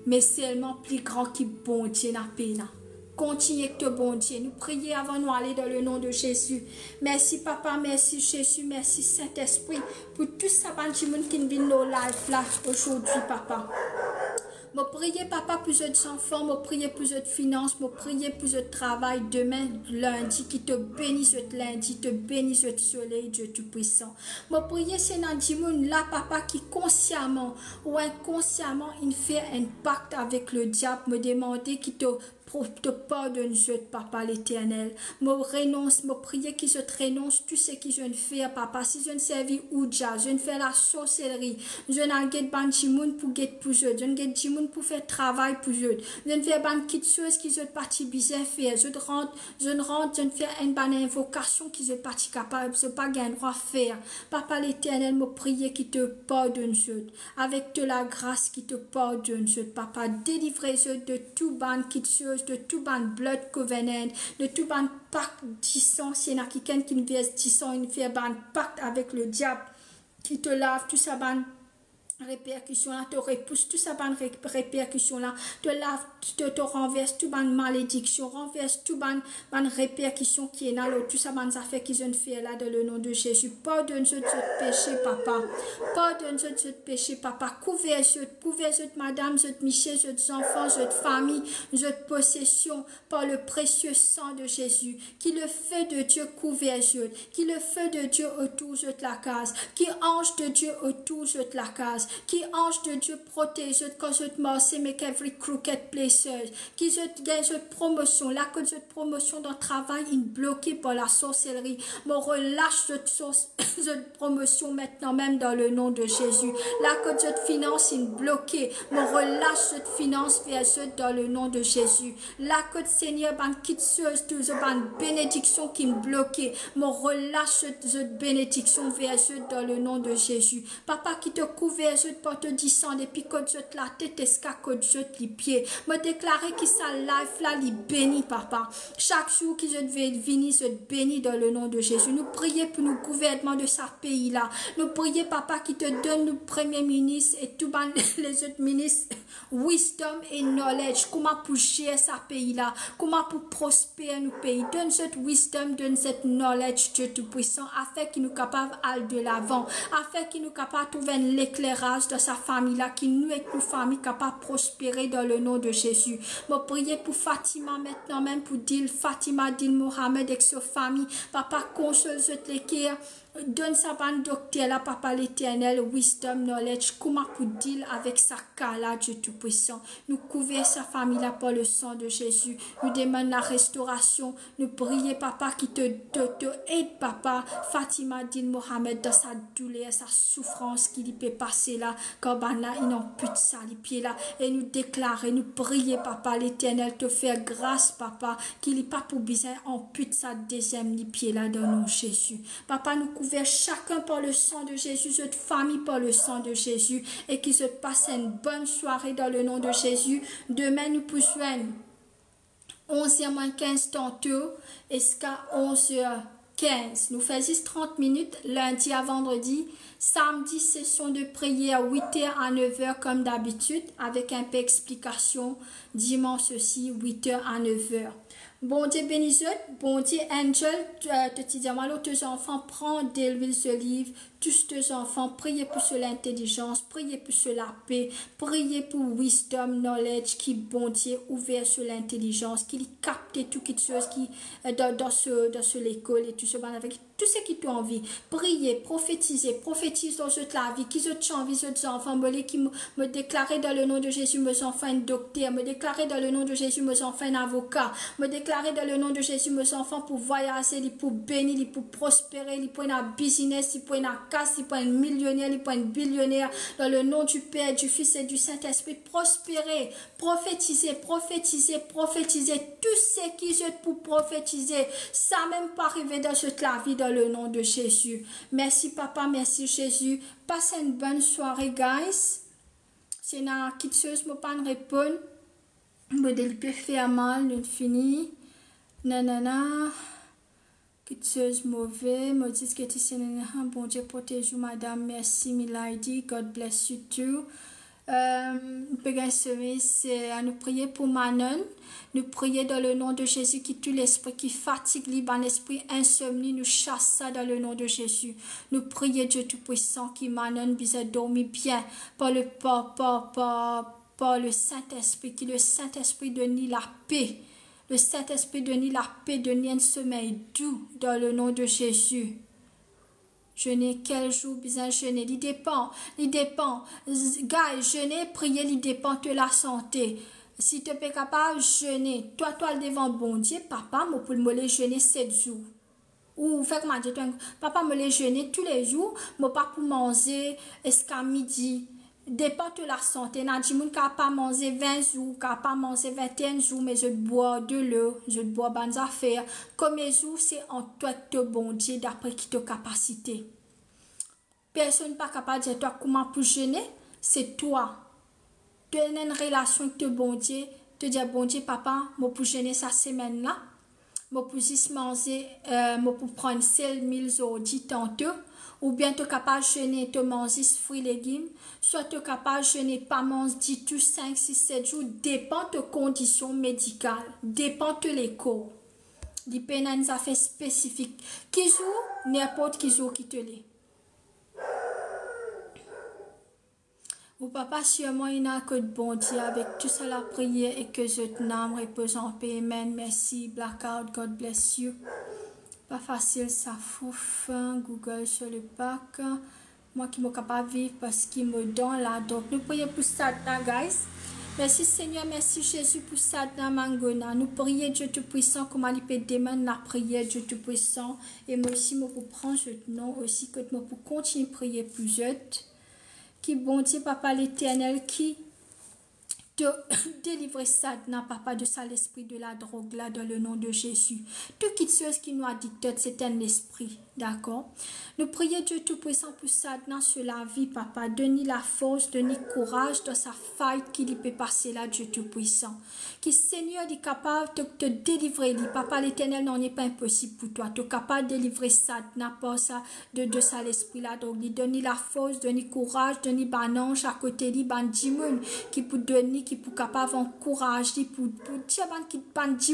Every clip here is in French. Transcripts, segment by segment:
mais seulement plus grand qui bon Dieu n'a pas. Continuez que bon Dieu. Nous prions avant nous aller dans le nom de Jésus. Merci papa, merci Jésus, merci Saint-Esprit pour tout ça qui vient nos lives là aujourd'hui papa. Je prie papa pour les enfants, je prie pour les finances, je prie pour le travail demain, lundi, qui te bénisse lundi, te bénisse le soleil, Dieu Tout-Puissant. Je prie Seigneur là papa qui consciemment ou inconsciemment il fait un pacte avec le diable, me demander qui te pardonne, papa l'éternel. Je renonce, je prie qu'ils se renonce tout ce que je ne fais, papa. Si je ne servis Ouija, je ne fais la sorcellerie, je n'ai pas de pour get pour eux, je ne get pour faire travail pour eux, je ne fais pas de choses qui sont partie bizarre faire, je ne fais une bonne invocation qui sont partie capable, je ne pas un droit faire. Papa l'éternel, me prie qui te pardonne, avec de la grâce qui te pardonne, papa. Délivrez-eux de tout ban qui te de tout ban blood covenant, de tout ban pacte disant, s'il y en a quelqu'un qui ne vient disant, il fait ban pacte avec le diable, qui te lave, tout ça ban répercussion là, te repousse, tout ça ban répercussion là, te lave, te renverse, tout ban malédiction, renverse, tout ban répercussion qui est là, tout ça ban affaires qu'ils ont fait là, dans le nom de Jésus. Pardonne-je de ce péché, papa. Pardonne-je de ce péché, papa. Couvre-je, madame, de Michel, de enfants, de famille, de possession, par le précieux sang de Jésus. Qui le feu de Dieu couvre-je, qui le feu de Dieu autour de la case, qui ange de Dieu autour de la case, qui ange de Dieu protège quand je te marche, make every crooked place, qui je gagne cette promotion, là que cette promotion dans le travail est bloquée par la sorcellerie, me relâche cette promotion maintenant même dans le nom de Jésus, là que cette finance est bloquée, me relâche cette finance vers eux dans le nom de Jésus, là que Seigneur ban quitte toute cette bénédiction qui est bloquée, me relâche cette bénédiction vers eux dans le nom de Jésus, papa qui te couvre je porte 10 ans depuis que je te la tête escacode je te les pieds me déclarer que sa life là li béni papa chaque jour que je devais venir je te bénis dans le nom de Jésus. Nous prions pour nous gouvernement de sa pays là, nous prions papa qui te donne le premier ministre et tout les autres ministres wisdom et knowledge comment pour gérer sa pays là, comment pour prospérer nos pays. Donne cette wisdom, donne cette knowledge Dieu tout puissant afin qu'il nous capable aller de l'avant, afin qu'il nous capable trouver l'éclairage de sa famille là, qui nous et nos familles capables de prospérer dans le nom de Jésus. Je prie pour Fatima maintenant même pour dire Fatima dit Mohamed et sa famille, papa console cette l'équerre. Donne sa bande docteur là, papa l'éternel, wisdom, knowledge, comment pour deal avec sa cas là, Dieu tout-puissant. Nous couvrir sa famille là par le sang de Jésus. Nous demandons la restauration. Nous prions, papa, qui te aide, papa. Fatima dit Mohamed dans sa douleur, sa souffrance qui lui peut passer là. Quand là, il n'en plus de ça, les pieds là. Et nous déclarer, nous prier, papa, l'éternel, te faire grâce, papa, qu'il n'est pas pour besoin en plus de sa deuxième les pieds là dans nous, Jésus. Papa, nous couvrir chacun par le sang de Jésus, cette famille par le sang de Jésus, et qui se passe une bonne soirée dans le nom de Jésus. Demain, nous poursuivons 11h-15 tantôt, jusqu'à 11h15. Nous faisons 30 minutes, lundi à vendredi. Samedi, session de prière 8h à 9h comme d'habitude, avec un peu d'explication. Dimanche aussi, 8h à 9h. Bon Dieu bénisse, bon Dieu angel, te dis moi tes enfants, prends de l'huile ce livre, tous tes enfants, priez pour l'intelligence, priez pour la paix, priez pour wisdom, knowledge, qui bon Dieu ouvert sur l'intelligence, qui capte toutes choses qui dans ce l'école et tout ce avec tout ce qui t'a envie. Priez, prophétisez dans cette la vie, qui se envie ces enfants, qui me déclarer dans le nom de Jésus, mes enfants un docteur, me déclarer dans le nom de Jésus, mes enfants un avocat, me déclarer dans le nom de Jésus, mes enfants pour voyager, pour bénir, pour prospérer, pour un business, pour une casse, pour un millionnaire, pour un billionnaire, dans le nom du Père, du Fils et du Saint-Esprit, prospérer, prophétiser, tout ce qui est pour prophétiser, ça même pas arriver dans cette la vie dans le nom de Jésus. Merci papa, merci Jésus. Passez une bonne soirée, guys. C'est une petite chose, je ne peux pas répondre. Je peux faire mal, je finis. Nanana. Petite chose mauvaise. Me dit que tu es bon Dieu protège madame. Merci Milady. God bless you too. Nous pouvons c'est nous prier pour Manon. Nous prier dans le nom de Jésus qui tue l'esprit qui fatigue libre l'esprit insomnie. Nous chasse ça dans le nom de Jésus. Nous prier Dieu Tout-Puissant qui Manon bisa dormir bien par le Saint-Esprit, qui le Saint-Esprit donne la paix. Le Saint-Esprit donne la paix, donne un sommeil doux dans le nom de Jésus. Jeûner, quel jour besoin jeûner? Il dépend. Gars, jeûner, prier, il dépend de la santé. Si tu es capable de jeûner, toi, devant bon Dieu, papa, moi, pour me les jeûner 7 jours. Ou, fait comment dire, papa, me les jeûner tous les jours, moi, pas pour manger, jusqu'à midi. Dépend de la santé. N'a dit moun ka pas manger 20 jours, ka pas manger 21 jours, mais je bois de l'eau, je bois bonnes affaires. Comme les jours, c'est en toi de bon Dieu d'après qui te capacité. Personne pas capable de dire toi comment pour jeûner, c'est toi. Tu as une relation avec ton bon Dieu, te dire bon Dieu papa, moi pour jeûner cette semaine là, moi pour juste manger, moi pour prendre 1000 aujourd'hui tantôt. Ou bien tu es capable de jeûner, tu manger fruits et légumes, soit tu es capable de jeûner, pas manger 10, 5, 6, 7 jours, dépend de conditions médicales, dépend de l'écho. Dépend des affaires spécifiques. Qui joue, n'importe qui joue qui te l'est. Ou papa, sûrement, il n'a que de bon Dieu avec tout ça la prière et que je t'aime, repose en paix, amen, merci, blackout, God bless you. Pas facile, ça fouf, Google sur le pack. Moi qui suis capable de vivre parce qu'il me donne là. Donc, nous prions pour ça, guys. Merci Seigneur, merci Jésus pour ça, Mangona. Nous prions Dieu Tout-Puissant, comment il peut demander la prière, Dieu Tout-Puissant. Et moi aussi, moi pour prendre ce nom aussi, que moi pour continuer à prier plus autres. Qui bon Dieu, Papa l'Éternel, qui te délivrer Satan, papa, de ça, l'esprit de la drogue, là, dans le nom de Jésus. Toute chose qui nous a dicté, c'est un esprit, d'accord? Nous prions Dieu Tout-Puissant pour Satan sur la vie, papa. Donne-lui la force, donne-lui courage dans sa fight qu'il peut passer là, Dieu Tout-Puissant. Qui Seigneur est capable de te délivrer, papa, l'Éternel n'en est pas impossible pour toi. Tu es capable de délivrer Satan, pas ça, de ça, l'esprit là, donc, donne-lui la force, donne-lui courage, donne-lui banange à côté, lui, bandimoun, qui peut donner, qui pour capable encourager pour dire ban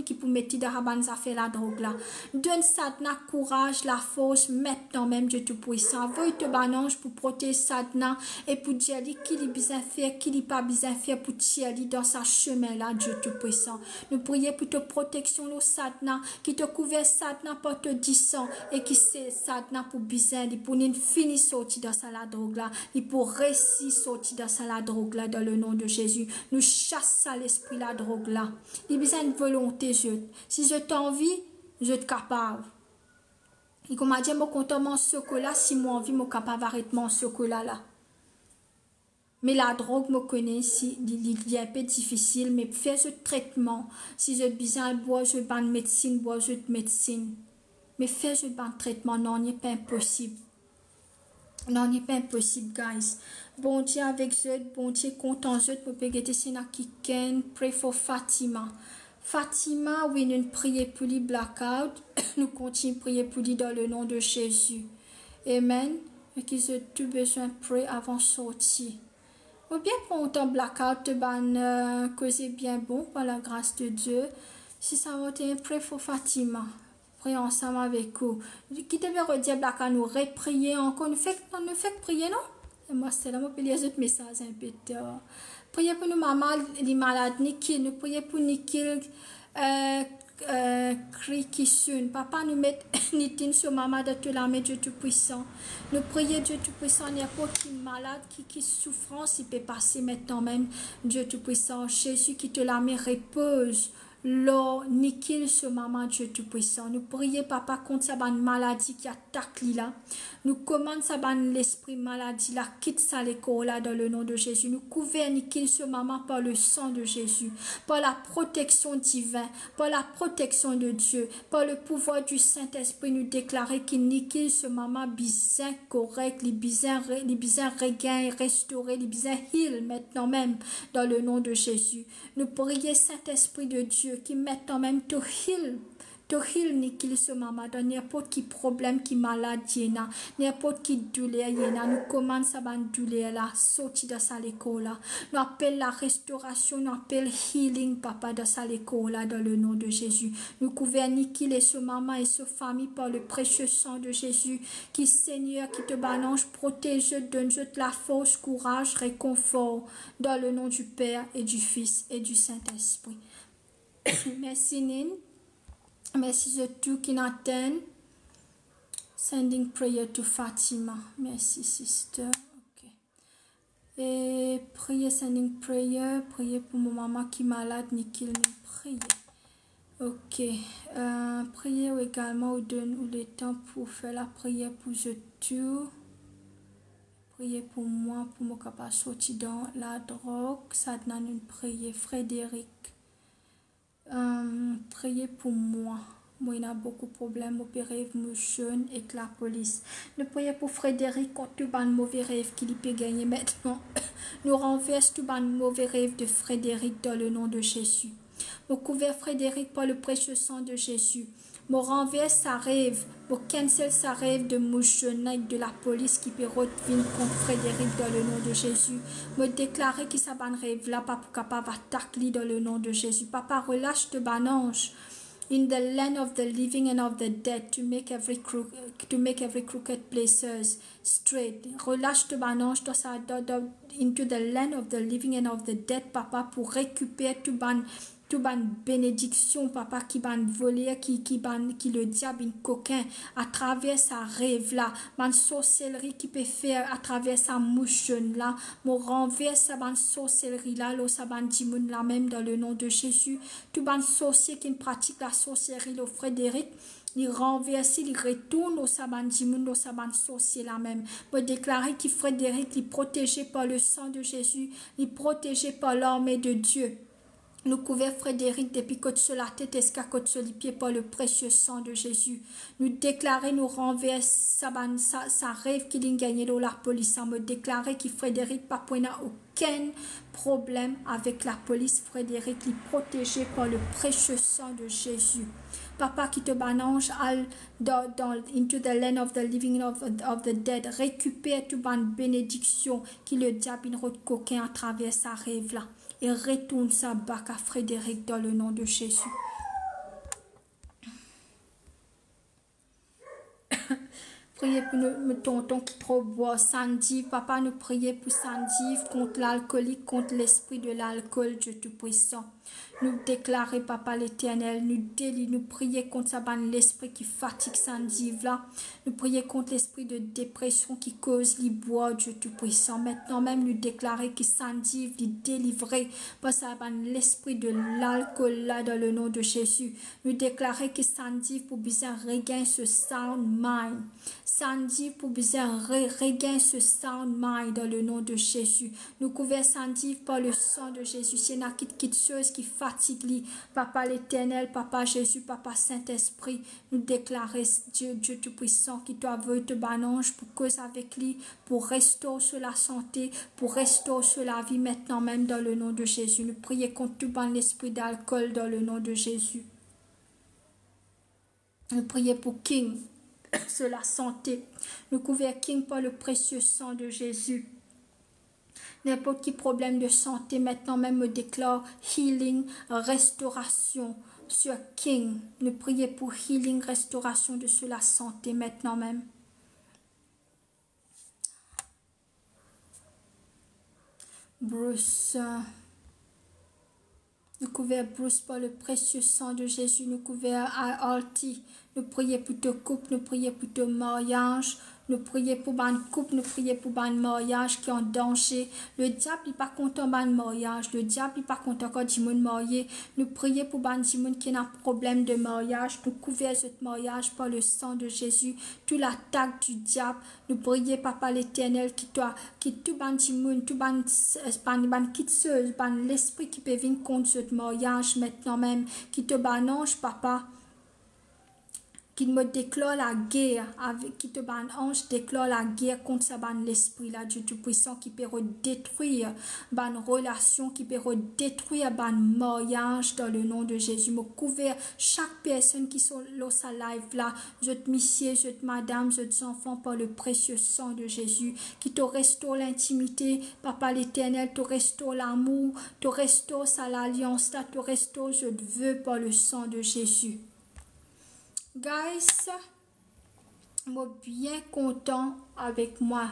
qui pour mettre dans ban affaire la drogue là donne Satna courage la force maintenant même Dieu tout puissant voyez te banange pour protéger Satna et pour dire qui il besoin faire qui il pas besoin faire pour tirer dans sa chemin là Dieu tout puissant nous prions pour ta protection le Satna qui te couvre Satna pour te disant et qui c'est Satna pour besoin pour une fini sortir dans sa la drogue là et pour réussir sortir dans sa la drogue là dans le nom de Jésus, nous chassons l'esprit la drogue là. Il y a besoin de volonté, si je t'envie, je suis capable. Et comme a dit, je compte mon chocolat, si moi envie, je suis capable d'arrêter mon chocolat là. Mais la drogue, je connais, il est un peu difficile, mais faire ce traitement, si je besoin de boire, je vais de médecine, boire de médecine. Mais faire ce traitement, non, n'est pas impossible. Non, n'est pas impossible, guys. Bon Dieu avec eux, bon Dieu content eux, pour pégueter sina qui ken, pray for Fatima. Fatima, oui, nous prions pour lui blackout, nous continuons de prier pour lui dans le nom de Jésus. Amen. Et qu'ils aient tout besoin de prier avant de sortir. Ou bien pour autant blackout, causer bien bon par la grâce de Dieu. Si ça va être pray for Fatima. Priez ensemble avec vous. Qui devait redire blackout, nous reprier encore, nous fait prier, non? Et moi, c'est là, moi, je peux lire autres messages un peu tard. Priez pour nous, maman, les malades, Nikil. Nous prions pour Nikil, Krikisun. Papa, nous met Nitin sur maman de tout l'armée, Dieu Tout-Puissant. Nous prions, Dieu Tout-Puissant, n'importe qui malade, qui souffrance, il peut passer maintenant même, Dieu Tout-Puissant. Jésus qui te l'armée repose. L'eau, Nikil, ce maman, Dieu Tout-Puissant. Nous prions, papa, contre sa maladie qui attaque là. Nous commandons sa l'esprit maladie là, quitte ça les corps là dans le nom de Jésus. Nous couvrons, Nikil, ce maman par le sang de Jésus, par la protection divine, par la protection de Dieu, par le pouvoir du Saint-Esprit. Nous déclarer qu'il Nikil, ce maman, bizarre correct, les bizarres regain, restaurer, les bizarres heal maintenant même dans le nom de Jésus. Nous prions, Saint-Esprit de Dieu, qui maintenant même te heal To heal Nikki ce maman dans n'importe qui problème qui malade yena, n'importe qui douleur yena, nous commande sa ban douleur là, sorti de sa l'école là. Nous appelle la restauration, nous appelle healing papa de sa l'école là dans le nom de Jésus. Nous couvrons Nikki et ce maman et ce famille par le précieux sang de Jésus qui Seigneur qui te balance, protège, donne la force, courage, réconfort dans le nom du Père et du Fils et du Saint-Esprit. Merci Nin. Merci de tout qui n'attend. Sending prayer to Fatima. Merci sister. Ok. Et priez, sending prayer. Priez pour mon maman qui est malade, Nikil. Priez. Ok. Priez également ou donne le temps pour faire la prière pour je tout. Priez pour moi, pour mon capable sortir dans la drogue. Ça donne une prière. Frédéric. Priez pour moi. Moi, il y a beaucoup de problèmes. Mon rêve me jeune et que la police. Nous prions pour Frédéric contre tout le mauvais rêve qu'il peut gagner maintenant. Nous renversons tout le mauvais rêve de Frédéric dans le nom de Jésus. Nous couvrons Frédéric par le précieux sang de Jésus. Nous renverse sa rêve. Nous cancel sa rêve de mouchonnaille de la police qui peut revenir contre Frédéric dans le nom de Jésus. Nous déclarer qu'il s'est ban rêve là, pas pour capable attaquer dans le nom de Jésus. Papa, relâche de ban ange. In the land of the living and of the dead, to make every crooked places straight. Relâche de ban ange into the land of the living and of the dead, papa, pour récupérer tout ban bénédiction, papa, qui ban volé, qui le diable, une coquin, à travers sa rêve là, ban sorcellerie qui peut faire à travers sa mouche là, mon renverse sa ban sorcellerie là, lo sa ban dimoun là même dans le nom de Jésus, tout ban sorcier qui pratique la sorcellerie, le Frédéric, il renverse, il retourne au saban dimoun, au saban sorcier là même. Pour déclarer qu'il Frédéric, il est protégé par le sang de Jésus, il est protégé par l'armée de Dieu. Nous couvrons Frédéric depuis côte sur la tête jusqu'à côte sur les pieds par le précieux sang de Jésus. Nous déclarer, nous renverse sa rêve qu'il a gagné dans la police. Me déclarer que Frédéric n'a aucun problème avec la police. Frédéric est protégé par le précieux sang de Jésus. Papa qui te banange into the land of the living of the dead. Récupère toute bonne bénédiction qui le diable coquin à travers sa rêve là. Et retourne sa bac à Frédéric dans le nom de Jésus. Priez pour nos tontons qui trop boivent. Sandy, papa, nous prions pour Sandy contre l'alcoolique, contre l'esprit de l'alcool, Dieu Tout-Puissant. Nous déclarer, papa l'Éternel, nous prions contre ça, l'esprit qui fatigue Sandy là. Nous prions contre l'esprit de dépression qui cause les bois, Dieu Tout-Puissant. Maintenant même, nous déclarer que Sandy est délivré par ça, l'esprit de l'alcool là, dans le nom de Jésus. Nous déclarer que Sandy pour bien regagner ce sound mind. Sandy pour bien regagner ce sound mind dans le nom de Jésus. Nous couvrons Sandy par le sang de Jésus. C'est une chose qui fatigue, papa l'Éternel, papa Jésus, papa Saint-Esprit. Nous déclarer Dieu Tout-Puissant qui doit veiller te banange pour cause avec lui, pour restaurer sur la santé, pour restaurer sur la vie maintenant même dans le nom de Jésus. Nous prions contre tout bon esprit d'alcool dans le nom de Jésus. Nous prions pour King sur la santé. Nous couvrons King par le précieux sang de Jésus. N'importe quel problème de santé, maintenant même me déclare healing, restauration sur King. Nous prions pour healing, restauration de sur la santé maintenant même. Bruce. Nous couvrons Bruce par le précieux sang de Jésus. Nous couvrons Alti. Nous prions pour ton couple. Nous prions pour ton mariage. Nous prions pour ban couple, nous prions pour ban mariage qui est en danger. Le diable n'est pas content ban mariage. Le diable n'est pas content quand du monde marié. Nous prions pour ban du monde qui a un problème de mariage. Nous couvrons ce mariage par le sang de Jésus. Toute l'attaque du diable. Nous prions, papa l'Éternel, qui tout ban du monde, tout ban quitteuse, ban l'esprit qui peut venir contre ce mariage maintenant même. Qui te banange, papa. qu'il me déclare la guerre, avec qui te ban ange déclare la guerre contre ça ban l'esprit là, Dieu Tout-Puissant, qui peut détruire ban relation, qui peut détruire ban mariage dans le nom de Jésus. Me couvert chaque personne qui sont dans sa live là, je te monsieur, je te madame, je te enfant par le précieux sang de Jésus, qui te restaure l'intimité, Papa l'Éternel, te restaure l'amour, te restaure ça l'alliance, te restaure, je te veux par le sang de Jésus. Guys, je suis bien content avec moi.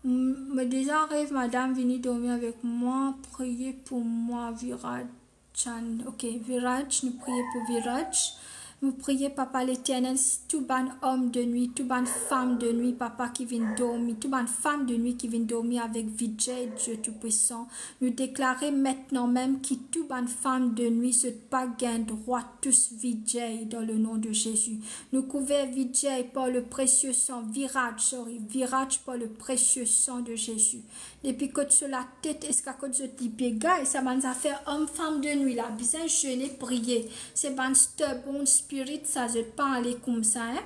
Me déjà rêve madame venir dormir avec moi, prier pour moi, Viraj. Ok, Viraj, nous prions pour Viraj. Nous prions, Papa l'Éternel, tout ban homme de nuit, tout ban femme de nuit, Papa qui vient dormir, tout ban femme de nuit qui vient dormir avec Vijay, Dieu Tout-Puissant. Nous déclarer maintenant même que tout ban femme de nuit, ce pas gain droit, tous Vijay dans le nom de Jésus. Nous couvrons Vijay par le précieux sang, Viraj par le précieux sang de Jésus. Depuis que sur la tête, est-ce que je dis béga, et ça m'a fait homme, femme de nuit, là, bien jeûner, prier. C'est ban stubborn spirit, ça ne pas aller comme ça, hein.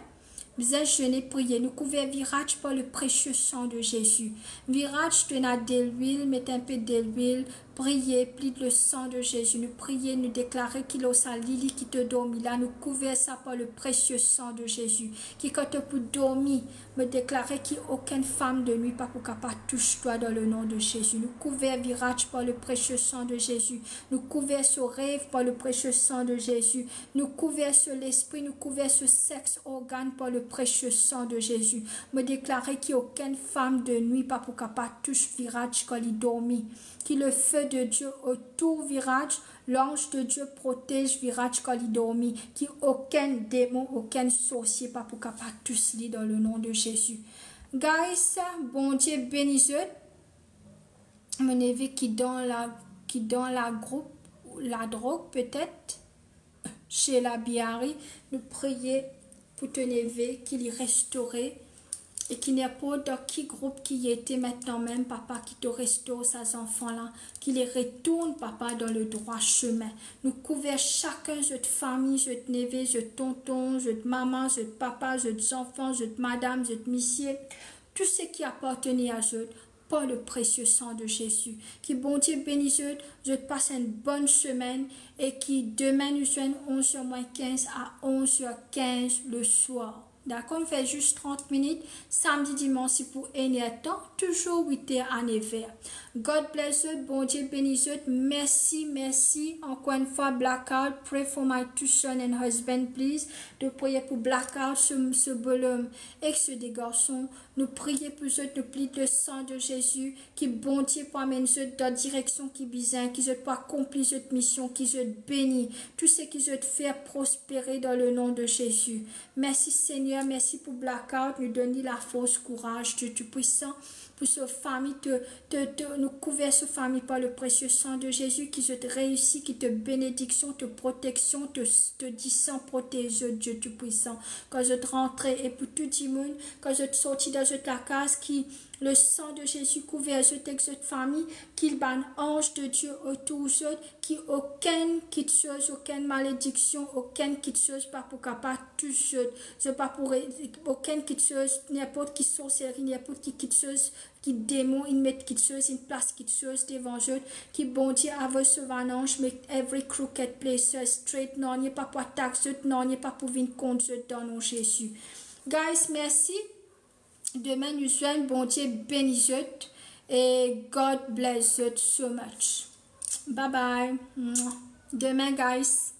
Bien jeûner, prier. Nous couvrons Viraj par le précieux sang de Jésus. Viraj, tu as de l'huile, mets un peu de l'huile. Priez, plie le sang de Jésus. Nous prions, nous déclarer qu'il a sa Lily qui te dormit là. Nous couvrons ça par le précieux sang de Jésus. Qui quand tu peux dormir, me déclarer qu'il n'y a aucune femme de nuit, pas pour qu'elle touche toi dans le nom de Jésus. Nous couvrons Viraj par le précieux sang de Jésus. Nous couvrons ce rêve par le précieux sang de Jésus. Nous couvrons sur l'esprit, nous couvrons ce sexe organe par le précieux sang de Jésus. Me déclarer qu'il n'y a aucune femme de nuit, pas pour qu'elle touche Viraj quand il dormit. Qui le feu de Dieu autour Viraj, l'ange de Dieu protège Viraj quand il dormit, qui aucun démon, aucun sorcier, pas pour capable tous lui dans le nom de Jésus. Guys, bon Dieu bénisse. Mon neveu qui dans la groupe, la drogue peut-être, chez la Biari, nous prions pour ton neveu qu'il y restauré. Et qu'il n'y a pas dans qui groupe qui était maintenant même, papa, qui te restaure ces enfants-là, qui les retourne, papa, dans le droit chemin. Nous couvrons chacun, notre famille, notre neveu, notre tonton, notre maman, notre papa, notre enfants, notre madame, notre monsieur, tout ce qui appartenait à eux, par le précieux sang de Jésus. Qui bon Dieu bénisse eux, je te passe une bonne semaine et qui demain nous sommes 11h-15 à 11h15 le soir. D'accord, on fait juste 30 minutes, samedi, dimanche pour un temps, toujours 8h à 9h. God bless you, bon Dieu bénisse you. Merci, merci. Encore une fois, Blackout, pray for my two sons and husband, please. De prier pour Blackout, ce bonhomme et ce des garçons. Nous prions pour eux, nous plions le sang de Jésus, qui bon Dieu pour amener eux dans la direction qui besoin, qui eux pour accomplir cette mission, qui eux bénit, tout ce qui eux fait prospérer dans le nom de Jésus. Merci Seigneur, merci pour Blackout, nous donner la force, courage, Dieu Tout-Puissant, pour cette famille, nous couvrir cette famille par le précieux sang de Jésus, qui te réussit, qui te bénédiction, te protection, te disant protège, Dieu Tout-Puissant. Quand je te rentre et pour tout le monde, quand je te sortis dans la case, qui le sang de Jésus couvert cette famille, qu'il ban ange de Dieu autour d'eux, qui aucune chose, aucune malédiction, aucune chose, pas pour capable toucher, pas pour aucune chose, n'importe qui sorcellerie, n'importe qui chose, qui démon, il met quelque chose, une place quelque chose devant eux, qui bon Dieu avec ce ange, make every crooked place straight, non, il n'y a pas pour attaquer, non, il n'y a pas pour venir contre eux dans nom Jésus. Guys, merci. Demain, nous sommes, bon Dieu bénisse et God bless you so much. Bye bye. Demain, guys.